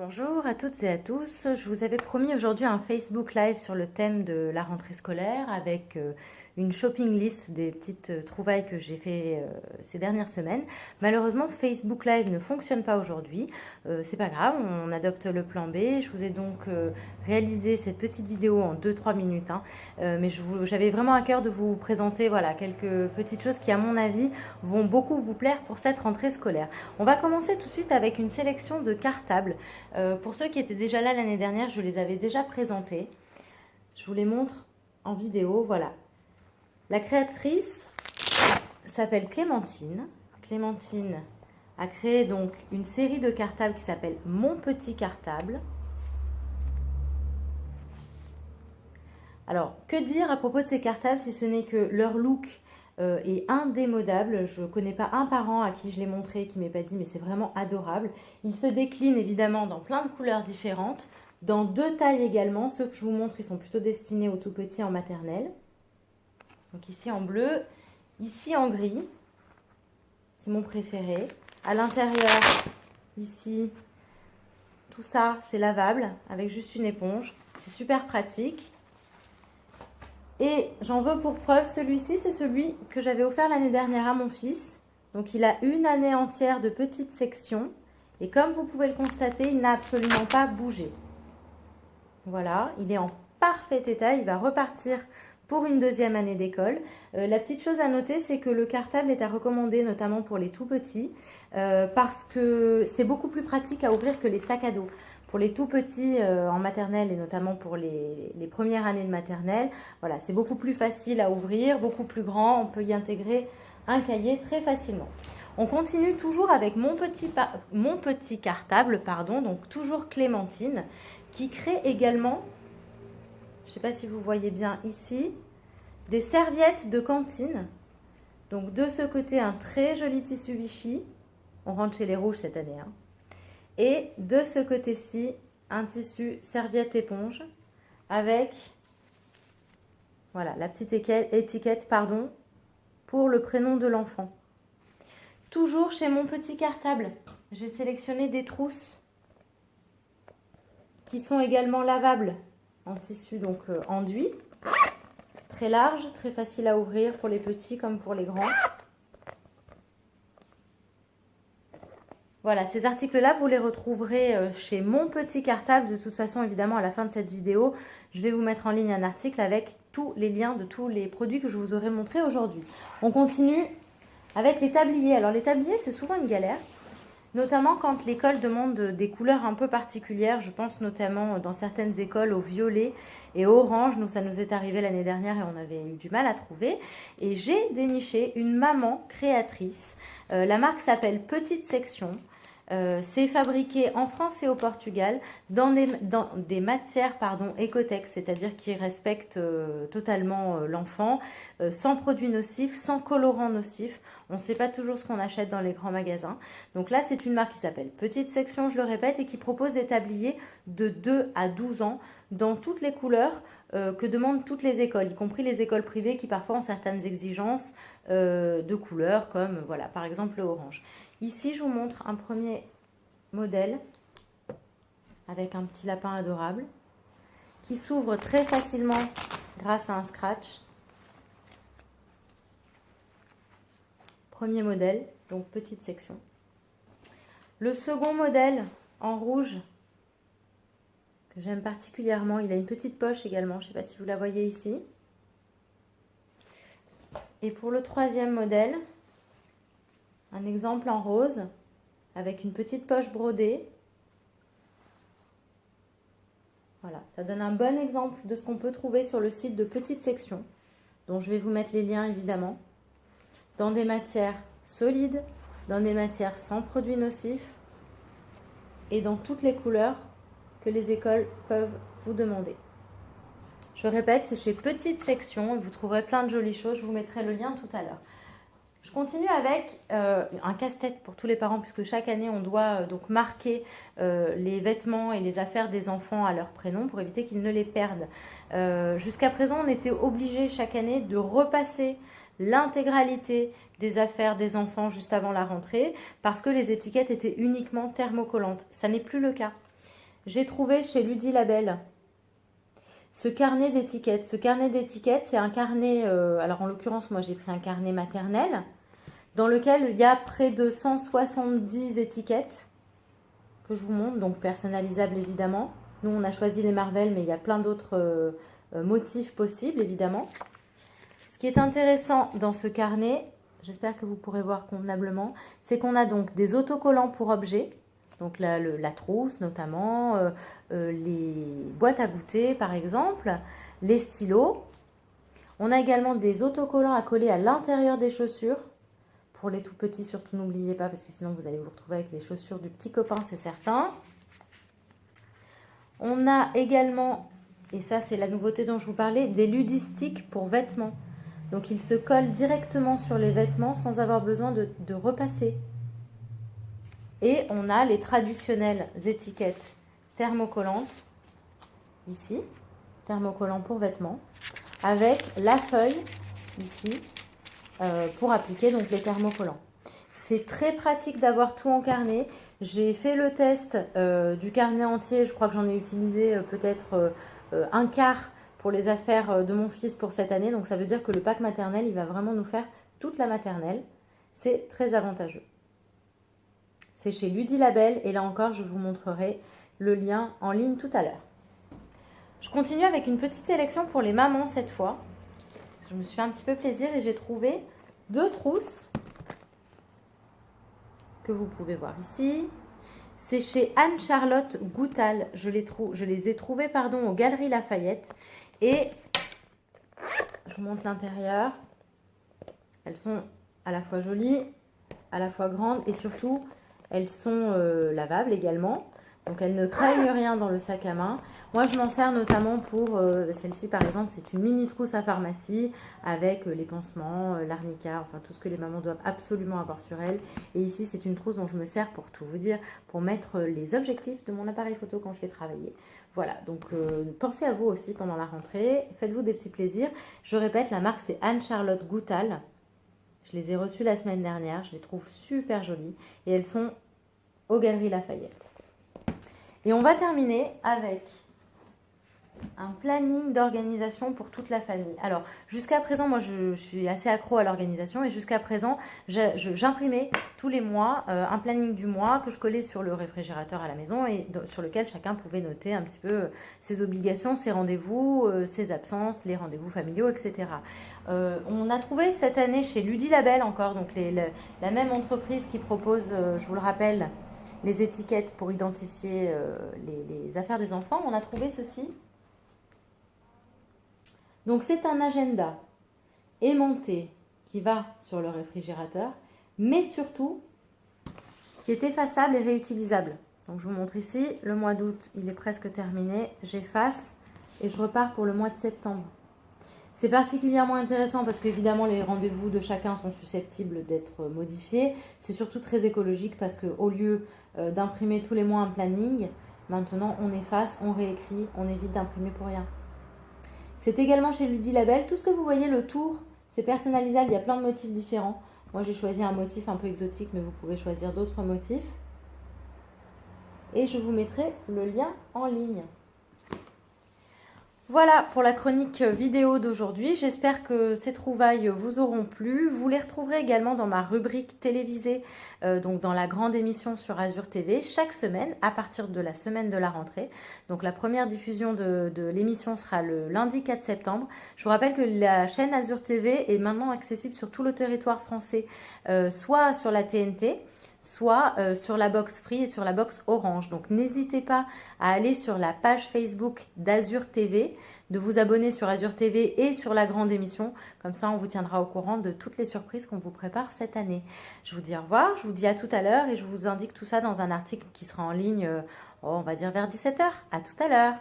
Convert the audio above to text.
Bonjour à toutes et à tous. Je vous avais promis aujourd'hui un Facebook Live sur le thème de la rentrée scolaire avec une shopping list des petites trouvailles que j'ai fait ces dernières semaines. Malheureusement, Facebook Live ne fonctionne pas aujourd'hui. C'est pas grave, on adopte le plan B. Je vous ai donc réalisé cette petite vidéo en 2-3 minutes. Mais j'avais vraiment à cœur de vous présenter voilà, quelques petites choses qui, à mon avis, vont beaucoup vous plaire pour cette rentrée scolaire. On va commencer tout de suite avec une sélection de cartables. Pour ceux qui étaient déjà là l'année dernière, je les avais déjà présentés. Je vous les montre en vidéo, voilà. La créatrice s'appelle Clémentine. Clémentine a créé donc une série de cartables qui s'appelle Mon Petit Cartable. Alors, que dire à propos de ces cartables si ce n'est que leur look est indémodable. Je ne connais pas un parent à qui je l'ai montré qui ne m'ait pas dit mais c'est vraiment adorable. Il se décline évidemment dans plein de couleurs différentes, dans 2 tailles également. Ceux que je vous montre, ils sont plutôt destinés aux tout petits en maternelle. Donc ici en bleu, ici en gris. C'est mon préféré. À l'intérieur, ici, tout ça c'est lavable avec juste une éponge. C'est super pratique. Et j'en veux pour preuve, celui-ci, c'est celui que j'avais offert l'année dernière à mon fils. Donc il a une année entière de petites sections. Et comme vous pouvez le constater, il n'a absolument pas bougé. Voilà, il est en parfait état. Il va repartir pour une 2e année d'école. La petite chose à noter, c'est que le cartable est à recommander, notamment pour les tout petits, parce que c'est beaucoup plus pratique à ouvrir que les sacs à dos. Pour les tout petits en maternelle et notamment pour les premières années de maternelle, voilà, c'est beaucoup plus facile à ouvrir, beaucoup plus grand. On peut y intégrer un cahier très facilement. On continue toujours avec mon petit cartable, donc toujours Clémentine, qui crée également, je ne sais pas si vous voyez bien ici, des serviettes de cantine. Donc de ce côté, un très joli tissu Vichy. On rentre chez les rouges cette année, hein. Et de ce côté-ci, un tissu serviette éponge avec voilà, la petite étiquette pour le prénom de l'enfant. Toujours chez mon petit cartable, j'ai sélectionné des trousses qui sont également lavables en tissu donc enduit. Très large, très facile à ouvrir pour les petits comme pour les grands. Voilà, ces articles-là, vous les retrouverez chez Mon Petit Cartable. De toute façon, évidemment, à la fin de cette vidéo, je vais vous mettre en ligne un article avec tous les liens de tous les produits que je vous aurai montrés aujourd'hui. On continue avec les tabliers. Alors, les tabliers, c'est souvent une galère, notamment quand l'école demande des couleurs un peu particulières. Je pense notamment dans certaines écoles au violet et au orange. Nous, ça nous est arrivé l'année dernière et on avait eu du mal à trouver. Et j'ai déniché une maman créatrice. La marque s'appelle Petite Section. C'est fabriqué en France et au Portugal dans des matières écotex, c'est-à-dire qui respectent totalement l'enfant, sans produits nocifs, sans colorants nocifs. On ne sait pas toujours ce qu'on achète dans les grands magasins. Donc là, c'est une marque qui s'appelle Petite Section, je le répète, et qui propose des tabliers de 2 à 12 ans dans toutes les couleurs que demandent toutes les écoles, y compris les écoles privées qui parfois ont certaines exigences de couleurs, comme voilà, par exemple le orange. Ici, je vous montre un premier modèle avec un petit lapin adorable qui s'ouvre très facilement grâce à un scratch. Premier modèle, donc petite section. Le second modèle en rouge que j'aime particulièrement, il a une petite poche également, je ne sais pas si vous la voyez ici. Et pour le 3e modèle, un exemple en rose avec une petite poche brodée. Voilà, ça donne un bon exemple de ce qu'on peut trouver sur le site de Petite Section, dont je vais vous mettre les liens évidemment, dans des matières solides, dans des matières sans produits nocifs et dans toutes les couleurs que les écoles peuvent vous demander. Je répète, c'est chez Petite Section et vous trouverez plein de jolies choses, je vous mettrai le lien tout à l'heure. Je continue avec un casse-tête pour tous les parents puisque chaque année on doit donc marquer les vêtements et les affaires des enfants à leur prénom pour éviter qu'ils ne les perdent. Jusqu'à présent on était obligé chaque année de repasser l'intégralité des affaires des enfants juste avant la rentrée parce que les étiquettes étaient uniquement thermocollantes. Ça n'est plus le cas. j'ai trouvé chez Ludi Label ce carnet d'étiquettes. Ce carnet d'étiquettes, c'est un carnet, alors en l'occurrence, moi j'ai pris un carnet maternel, dans lequel il y a près de 170 étiquettes que je vous montre, donc personnalisables évidemment. Nous, on a choisi les Marvel, mais il y a plein d'autres motifs possibles, évidemment. Ce qui est intéressant dans ce carnet, j'espère que vous pourrez voir convenablement, c'est qu'on a donc des autocollants pour objets, donc la trousse notamment, les boîtes à goûter par exemple, les stylos. On a également des autocollants à coller à l'intérieur des chaussures. Pour les tout petits, surtout n'oubliez pas, parce que sinon vous allez vous retrouver avec les chaussures du petit copain, c'est certain. On a également, et ça c'est la nouveauté dont je vous parlais, des ludistiques pour vêtements. Donc ils se collent directement sur les vêtements sans avoir besoin de repasser. Et on a les traditionnelles étiquettes thermocollantes, ici, thermocollants pour vêtements, avec la feuille, ici, pour appliquer donc les thermocollants. C'est très pratique d'avoir tout en carnet. J'ai fait le test du carnet entier, je crois que j'en ai utilisé peut-être un quart pour les affaires de mon fils pour cette année. Donc ça veut dire que le pack maternel, il va vraiment nous faire toute la maternelle. C'est très avantageux. C'est chez Ludi Label et là encore, je vous montrerai le lien en ligne tout à l'heure. Je continue avec une petite sélection pour les mamans cette fois. Je me suis fait un petit peu plaisir et j'ai trouvé 2 trousses que vous pouvez voir ici. C'est chez Anne-Charlotte Goutal. Je les ai trouvées aux Galeries Lafayette. Et je vous montre l'intérieur. Elles sont à la fois jolies, à la fois grandes et surtout, elles sont lavables également. Donc elles ne craignent rien dans le sac à main. Moi je m'en sers notamment pour celle-ci par exemple, c'est une mini trousse à pharmacie avec les pansements, l'arnica, enfin tout ce que les mamans doivent absolument avoir sur elles. Et ici c'est une trousse dont je me sers pour tout vous dire, pour mettre les objectifs de mon appareil photo quand je vais travailler. Voilà, donc pensez à vous aussi pendant la rentrée, faites-vous des petits plaisirs. Je répète, la marque c'est Anne-Charlotte Goutal. Je les ai reçues la semaine dernière, je les trouve super jolies et elles sont aux Galeries Lafayette. Et on va terminer avec un planning d'organisation pour toute la famille. Alors, jusqu'à présent, moi, je suis assez accro à l'organisation et jusqu'à présent, j'imprimais tous les mois un planning du mois que je collais sur le réfrigérateur à la maison et sur lequel chacun pouvait noter un petit peu ses obligations, ses rendez-vous, ses absences, les rendez-vous familiaux, etc. On a trouvé cette année chez Ludi Label encore, donc la même entreprise qui propose, je vous le rappelle, les étiquettes pour identifier les affaires des enfants. On a trouvé ceci. Donc c'est un agenda aimanté qui va sur le réfrigérateur, mais surtout qui est effaçable et réutilisable. Donc je vous montre ici, le mois d'août, il est presque terminé. J'efface et je repars pour le mois de septembre. C'est particulièrement intéressant parce qu'évidemment les rendez-vous de chacun sont susceptibles d'être modifiés. C'est surtout très écologique parce qu'au lieu d'imprimer tous les mois un planning, maintenant on efface, on réécrit, on évite d'imprimer pour rien. C'est également chez Ludi Label. Tout ce que vous voyez, le tour, c'est personnalisable, il y a plein de motifs différents. Moi j'ai choisi un motif un peu exotique, mais vous pouvez choisir d'autres motifs. Et je vous mettrai le lien en ligne. Voilà pour la chronique vidéo d'aujourd'hui. J'espère que ces trouvailles vous auront plu. Vous les retrouverez également dans ma rubrique télévisée, donc dans la grande émission sur Azur TV, chaque semaine à partir de la semaine de la rentrée. Donc la première diffusion de l'émission sera le lundi 4 septembre. Je vous rappelle que la chaîne Azur TV est maintenant accessible sur tout le territoire français, soit sur la TNT, soit sur la box Free et sur la box Orange. Donc n'hésitez pas à aller sur la page Facebook d'Azur TV, de vous abonner sur Azur TV et sur la grande émission. Comme ça, on vous tiendra au courant de toutes les surprises qu'on vous prépare cette année. Je vous dis au revoir, je vous dis à tout à l'heure et je vous indique tout ça dans un article qui sera en ligne, on va dire vers 17 h. À tout à l'heure.